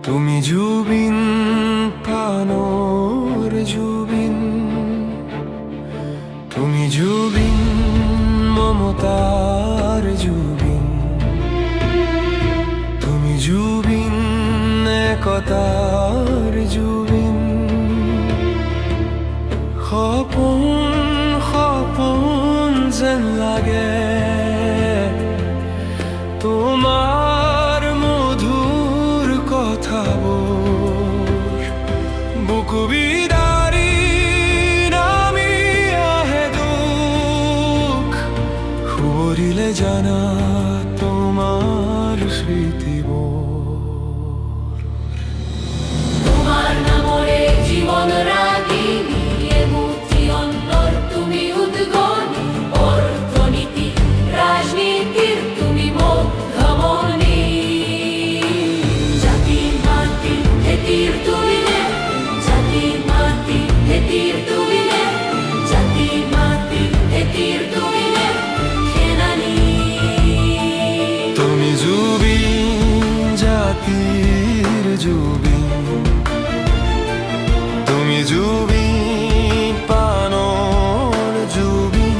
তুমি জুবিন প্রাণর জুবিন, তুমি জুবিন মমতার জুবিন, তুমি জুবিন একতার জুবিন। সপোন সপোন যেন লাগে তোমার মধুর কথাবোৰ, বুকু বিদাৰি নামি আহে দুখ, সুঁৱৰিলে জানা তোমাৰ স্মৃতিবোৰ। তোমার নামরে জীবন রাগিনী, এ মুক্তি অন্তর তুমি উদ্গনি, অর্থনীতি রাজনীতির তুমি মধ্যমণি। জাতির মাটি হেতির তুমি নে, জাতির মাটি হেতির তুমি নে, জাতির মাটি হেতির তুমি নে, সেনানী। তুমি জুবিন জাতিৰ জুবিন, তুমি জুবিন প্ৰাণৰ জুবিন।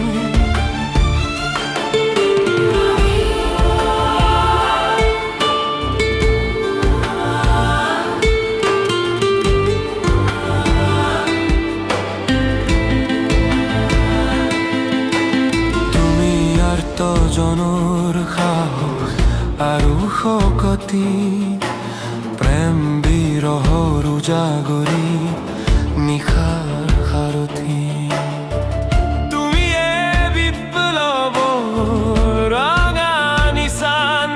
তুমি আৰ্তজনৰ সাহস আৰু শক্তি, প্ৰেম বিৰহৰ উজাগৰি নিশাৰ সাৰথি। তুমি এ বিপ্লৱৰ ৰঙা নিচান,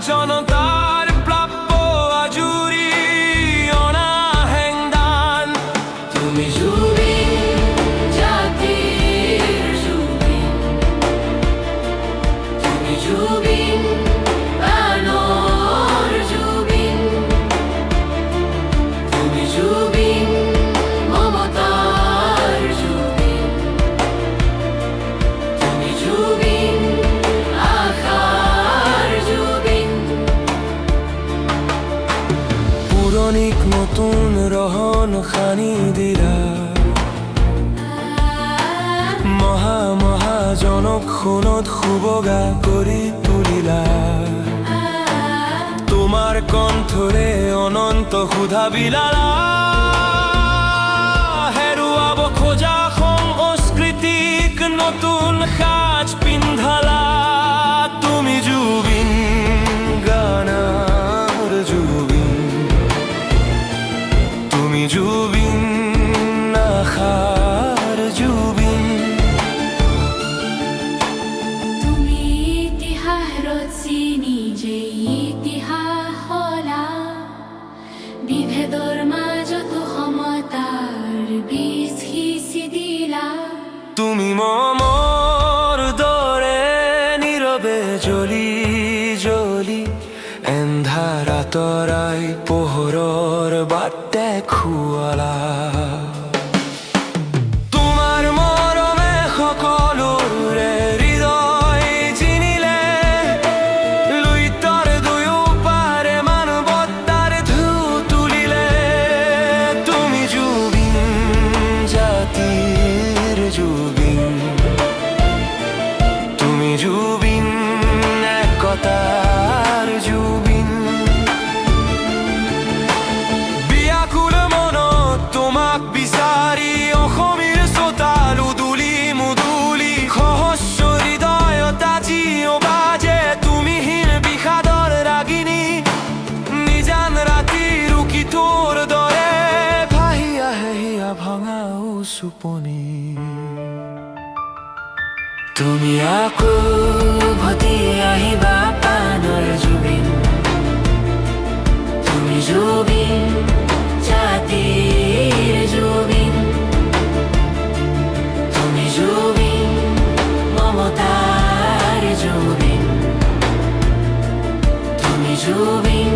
জনতাৰ প্ৰাপ্য আজুৰি অনা হেংদান। তুমি জুবিন জাতির জুবিন, তুমি জুবিন প্রাণর জুবিন, তুমি জুবিন মমতার জুবিন, তুমি জুবিন আশার জুবিন। পুৰণিক নতুন ৰহন সানি দিলা, মহা মহাজনক সোণত সুবগা কৰি তুলিলা। তোমাৰ কণ্ঠৰে অনন্ত সুধা বিলালা, হেৰুৱাব খোজা সংস্কৃতিক নতুন সাজ পিন্ধালা। তুমি জুবিন গানৰ জুবিন, তুমি জুবিন আশাৰ জুবিন। তুমি ইতিহাসত চিনি যে ইতিহাস হলা, বিভেদৰ মাজতো সমতাৰ বীজ সিঁচি দিলা। তুমি মমৰ দৰে নীৰৱে জ্বলি জ্বলি এন্ধাৰ আঁতৰাই পোহৰৰ বাট দেখুৱালা। তোমাৰ মৰমে সকলোৰে হৃদয় চিনিলে, লুইতৰ দুয়োপাৰে মানৱতাৰ ঢৌ তুলিলে। তুমি জুবিন জাতিৰ জুবিন, তুমি জুবিন একতাৰ জুবিন। বিয়াকুল মনত তোমাক বিচাৰি অসমীৰ চোতালো দুলি মুদুলি, সহস্ৰ হৃদয়ত আজিও বাজে তুমিহীন বিষাদৰ ৰাগিনী। নিজান ৰাতি ৰুকি তোৰ দৰে ভাহি আহে হিয়া ভঙা চুপনি। তুমি আকৌ উভতি আহিবা প্ৰাণৰ জুবিন, তুমি জুবিন জাতিৰ জুবিন, তুমি জুবিন মমতাৰ জুবিন, তুমি জুবিন